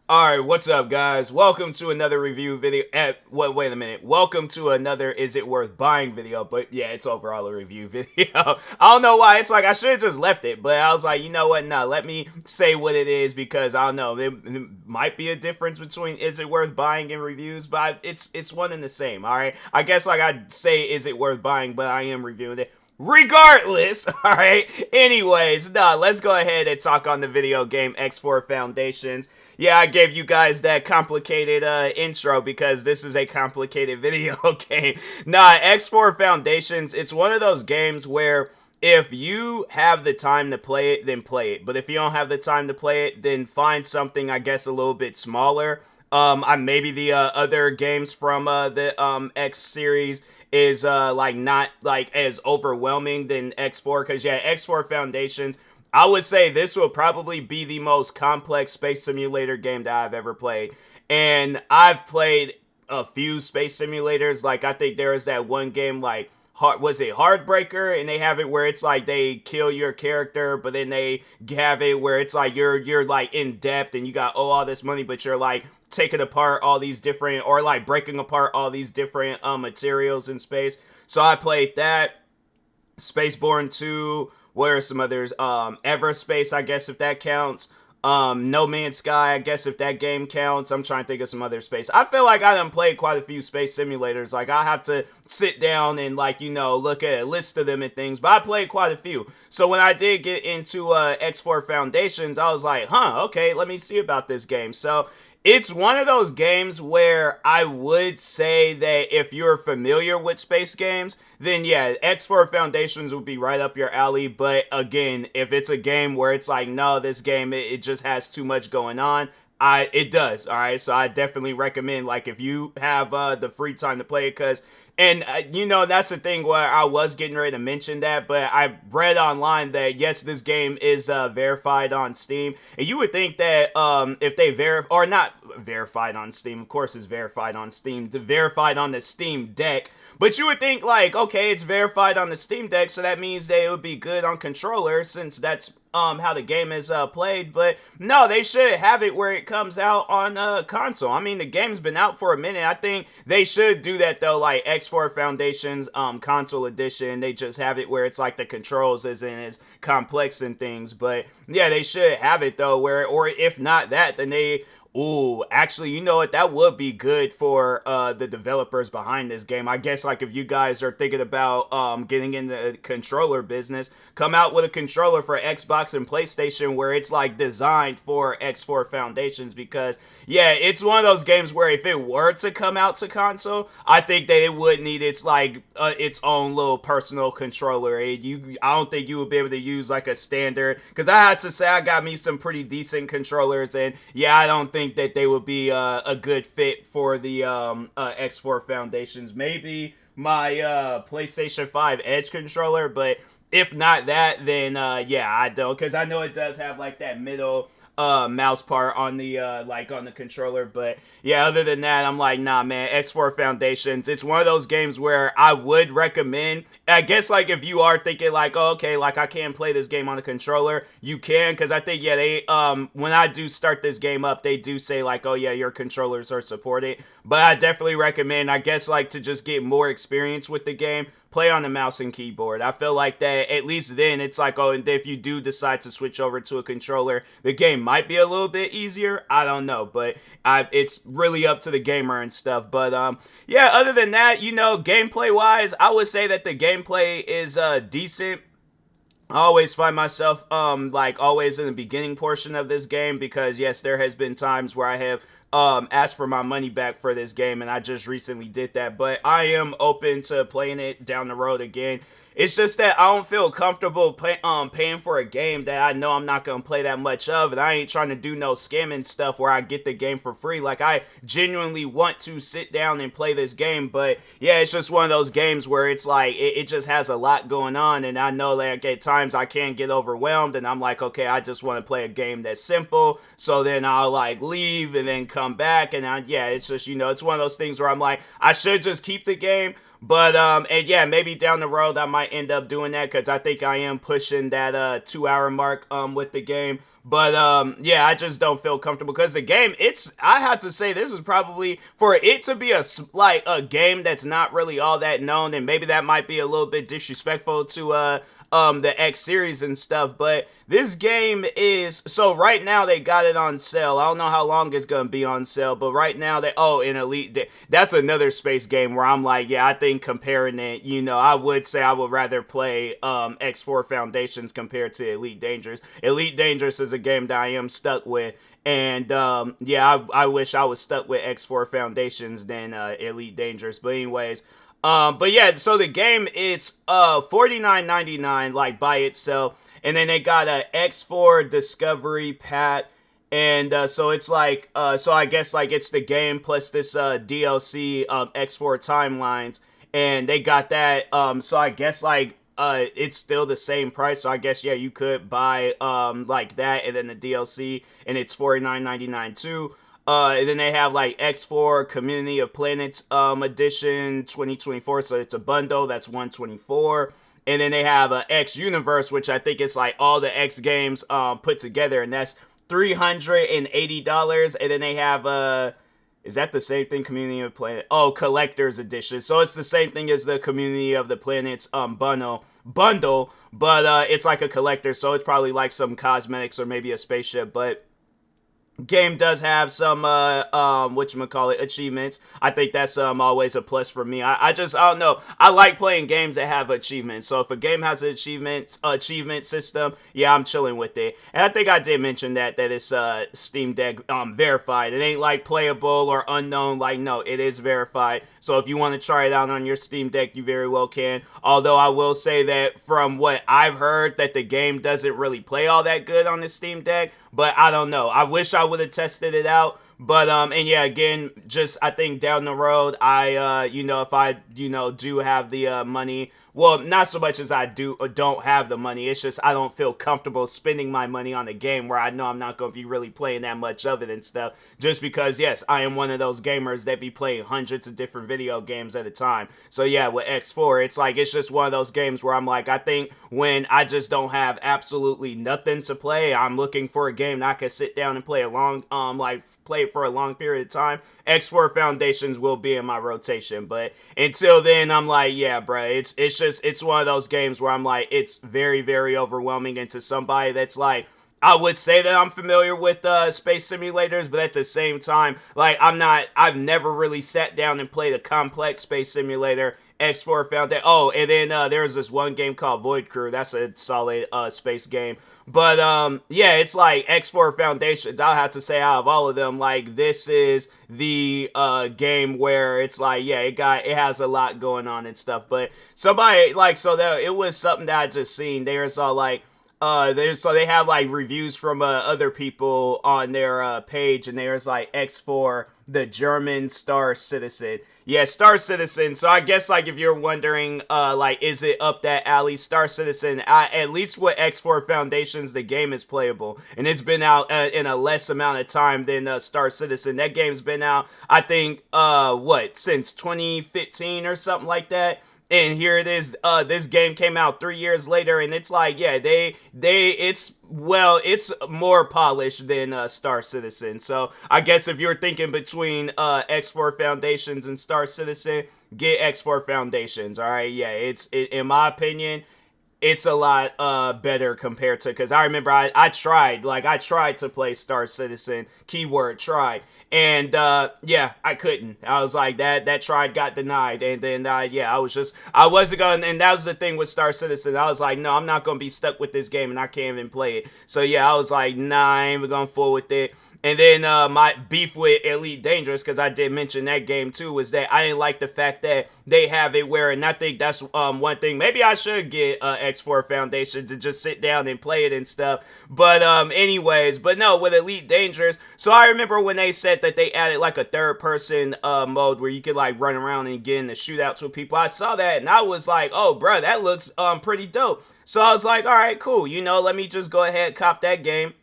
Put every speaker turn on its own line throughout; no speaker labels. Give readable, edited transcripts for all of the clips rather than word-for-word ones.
Alright, what's up, guys? Welcome to another review video. Wait a minute. Welcome to another Is It Worth Buying video. But yeah, it's overall a review video. I don't know why. It's like I should have just left it. But I was like, you know what? No, let me say what it is because I don't know. It might be a difference between Is It Worth Buying and reviews, but it's one and the same. Alright? I guess like I'd say Is It Worth Buying, but I am reviewing it. Regardless, alright? Anyways, let's go ahead and talk on the video game X4 Foundations. Yeah, I gave you guys that complicated intro because this is a complicated video game. X4 Foundations, it's one of those games where if you have the time to play it, then play it. But if you don't have the time to play it, then find something, I guess, a little bit smaller. Maybe the other games from the X series is like not like as overwhelming than X4, because yeah, X4 Foundations, I would say this will probably be the most complex space simulator game that I've ever played. And I've played a few space simulators. Like I think there was that one game like was it Heartbreaker, and they have it where it's like they kill your character, but then they have it where it's like you're like in depth and you got all this money, but you're like taking apart all these different, or like breaking apart all these different materials in space. So I played that. Spaceborne 2. What are some others? Everspace, I guess, if that counts. No Man's Sky, I guess, if that game counts. I'm trying to think of some other space. I feel like I done played quite a few space simulators. Like, I have to sit down and, like, you know, look at a list of them and things. But I played quite a few. So when I did get into X4 Foundations, I was like, huh, okay, let me see about this game. So it's one of those games where I would say that if you're familiar with space games, then yeah, X4 Foundations would be right up your alley. But again, if it's a game where it's like, no, this game, it just has too much going on, it does. All right, so I definitely recommend, like, if you have the free time to play it, because you know, that's the thing where I was getting ready to mention that, but I read online that yes, this game is verified on Steam, and you would think that if they or not verified on Steam, of course it's verified on Steam, verified on the Steam Deck, but you would think like, okay, it's verified on the Steam Deck, so that means that it would be good on controller, since that's how the game is played. But no, they should have it where it comes out on console. I mean, the game's been out for a minute. I think they should do that though, like X4 Foundations console edition. They just have it where it's like the controls isn't as complex and things. But yeah, they should have it though, where, or if not that, then they, ooh, actually, you know what? That would be good for the developers behind this game. I guess, like, if you guys are thinking about getting into the controller business, come out with a controller for Xbox and PlayStation where it's, like, designed for X4 Foundations, because, yeah, it's one of those games where if it were to come out to console, I think that it would need its, like, its own little personal controller. I don't think you would be able to use, like, a standard, because I had to say I got me some pretty decent controllers, and, yeah, I don't think that they would be a good fit for the X4 Foundations. Maybe my PlayStation 5 Edge controller, but if not that, then yeah, I don't, because I know it does have like that middle mouse part on the like on the controller. But yeah, other than that, I'm like, nah, man, X4 Foundations, it's one of those games where I would recommend. I guess, like, if you are thinking like, oh, okay, like I can play this game on a controller, you can, because I think, yeah, they when I do start this game up, they do say like, oh yeah, your controllers are supported. But I definitely recommend, I guess, like, to just get more experience with the game, play on the mouse and keyboard. I feel like that at least then it's like, oh, and if you do decide to switch over to a controller, the game might be a little bit easier. I don't know, but it's really up to the gamer and stuff. But yeah, other than that, you know, gameplay wise, I would say that the gameplay is decent. I always find myself like always in the beginning portion of this game, because yes, there has been times where I have asked for my money back for this game, and I just recently did that. But I am open to playing it down the road again. It's just that I don't feel comfortable paying for a game that I know I'm not going to play that much of, and I ain't trying to do no scamming stuff where I get the game for free. Like, I genuinely want to sit down and play this game, but yeah, it's just one of those games where it's like, it just has a lot going on, and I know that like, at times I can get overwhelmed, and I'm like, okay, I just want to play a game that's simple, so then I'll like leave and then come back, and yeah, it's just, you know, it's one of those things where I'm like, I should just keep the game, But and yeah, maybe down the road I might end up doing that because I think I am pushing that 2 hour mark with the game. But yeah, I just don't feel comfortable because the game, I have to say this is probably for it to be like a game that's not really all that known, and maybe that might be a little bit disrespectful to the X series and stuff, but this game is, so right now they got it on sale. I don't know how long it's gonna be on sale, but right now in that's another space game where I'm like, yeah, I think comparing it, I would say I would rather play X4 Foundations compared to Elite Dangerous. Elite Dangerous is a game that I am stuck with, and yeah, I wish I was stuck with X4 Foundations than Elite Dangerous. But anyways, but yeah, so the game, it's $49.99 like by itself, and then they got a X4 Discovery Pack, and so it's like so I guess like it's the game plus this DLC X4 Timelines, and they got that, so I guess like it's still the same price. So I guess yeah, you could buy like that and then the DLC, and it's $49.99 too. And then they have like X4 Community of Planets edition 2024, so it's a bundle that's $124. And then they have X Universe, which I think is like all the X games put together, and that's $380. And then they have is that the same thing? Community of Planet? Oh, Collector's Edition. So it's the same thing as the Community of the Planets bundle, but it's like a collector, so it's probably like some cosmetics or maybe a spaceship, but game does have some whatchamacallit achievements. I think that's always a plus for me. I don't know, I like playing games that have achievements. So if a game has an achievement system, yeah, I'm chilling with it. And I think I did mention that it's Steam Deck verified. It ain't like playable or unknown, like no, it is verified. So if you want to try it out on your Steam Deck, you very well can. Although I will say that from what I've heard, that the game doesn't really play all that good on the Steam Deck, but I don't know. I wish I would have tested it out. But and yeah, again, just I think down the road, I if I do have the money, well, not so much as I do or don't have the money. It's just I don't feel comfortable spending my money on a game where I know I'm not going to be really playing that much of it and stuff. Just because, yes, I am one of those gamers that be playing hundreds of different video games at a time. So yeah, with X4, it's just one of those games where I'm like, I think when I just don't have absolutely nothing to play, I'm looking for a game that I can sit down and play a long, play it for a long period of time. X4 Foundations will be in my rotation, but until then, I'm like, yeah, bruh, it's one of those games where I'm like, it's very, very overwhelming, and to somebody that's like, I would say that I'm familiar with space simulators, but at the same time, like, I've never really sat down and played a complex space simulator. X4 Foundation. Oh, and then there's this one game called Void Crew. That's a solid space game. But yeah, it's like X4 Foundations. I'll have to say, out of all of them, like, this is the game where it's like, yeah, it has a lot going on and stuff. But somebody like, so it was something that I just seen. There's all like, so they have like reviews from other people on their page, and there's like X4, the German Star Citizen. Yeah, Star Citizen. So I guess like if you're wondering, like, is it up that alley? Star Citizen, at least with X4 Foundations, the game is playable, and it's been out in a less amount of time than Star Citizen. That game's been out, I think, since 2015 or something like that. And here it is. This game came out 3 years later, and it's like, yeah, it's more polished than Star Citizen. So I guess if you're thinking between X4 Foundations and Star Citizen, get X4 Foundations. All right, yeah, in my opinion, it's a lot better compared to, because I remember I tried to play Star Citizen, keyword tried, and yeah, I couldn't. I was like, that tried got denied, and then yeah, I wasn't gonna, and that was the thing with Star Citizen. I was like, no, I'm not gonna be stuck with this game and I can't even play it. So yeah, I was like, nah, I ain't even gonna fool with it. And then my beef with Elite Dangerous, because I did mention that game too, was that I didn't like the fact that they have it where, and I think that's one thing, maybe I should get X4 Foundation to just sit down and play it and stuff. But anyways, but no, with Elite Dangerous, so I remember when they said that they added like a third person mode where you could like run around and get into shootouts with people. I saw that and I was like, oh bro, that looks pretty dope. So I was like, all right, cool, let me just go ahead and cop that game.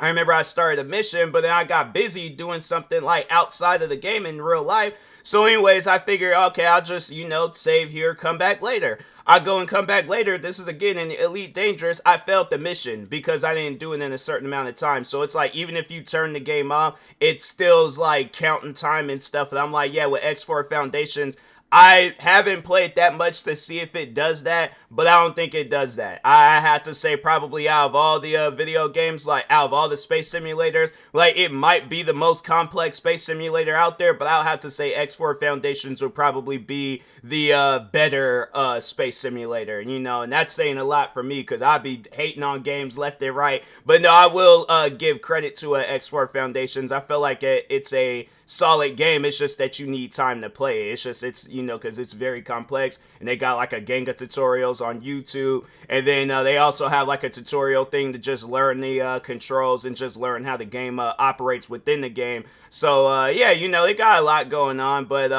I remember I started a mission, but then I got busy doing something like outside of the game in real life. So anyways, I figured, okay, I'll just, save here, come back later. I go and come back later. This is again in Elite Dangerous. I failed the mission because I didn't do it in a certain amount of time. So it's like, even if you turn the game off, it still's like counting time and stuff. And I'm like, yeah, with X4 Foundations, I haven't played that much to see if it does that, but I don't think it does that. I had to say probably out of all the video games, like out of all the space simulators, like it might be the most complex space simulator out there, but I'll have to say X4 Foundations would probably be the better space simulator, and that's saying a lot for me because I'd be hating on games left and right. But no, I will give credit to X4 Foundations. I feel like it's a solid game. It's just that you need time to play it. It's because it's very complex, and they got like a gang of tutorials on YouTube, and then they also have like a tutorial thing to just learn the controls and just learn how the game operates within the game. So yeah, they got a lot going on, but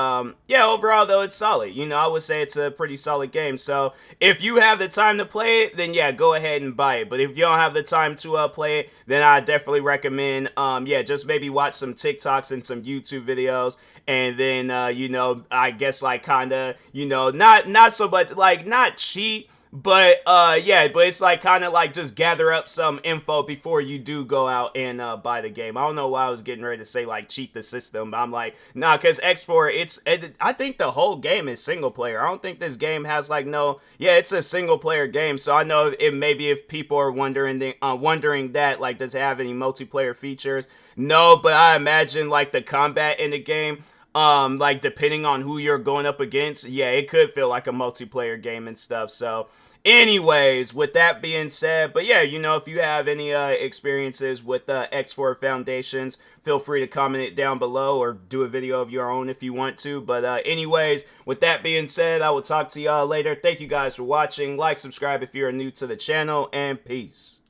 yeah, overall though, it's solid. I would say it's a pretty solid game. So if you have the time to play it, then yeah, go ahead and buy it. But if you don't have the time to play it, then I definitely recommend yeah, just maybe watch some TikToks and some YouTube videos, and then I guess like kind of not so much like not cheat, but yeah, but it's like kind of like just gather up some info before you do go out and buy the game. I don't know why I was getting ready to say like cheat the system, but I'm like, nah, because X4, I think the whole game is single player. I don't think this game has like yeah, it's a single player game. So I know it maybe if people are wondering that, like, does it have any multiplayer features? No, but I imagine like the combat in the game, like depending on who you're going up against, yeah, it could feel like a multiplayer game and stuff. So anyways, with that being said, but yeah, if you have any experiences with X4 Foundations, feel free to comment it down below or do a video of your own if you want to. But anyways, with that being said, I will talk to y'all later. Thank you guys for watching. Like, subscribe if you're new to the channel, and peace.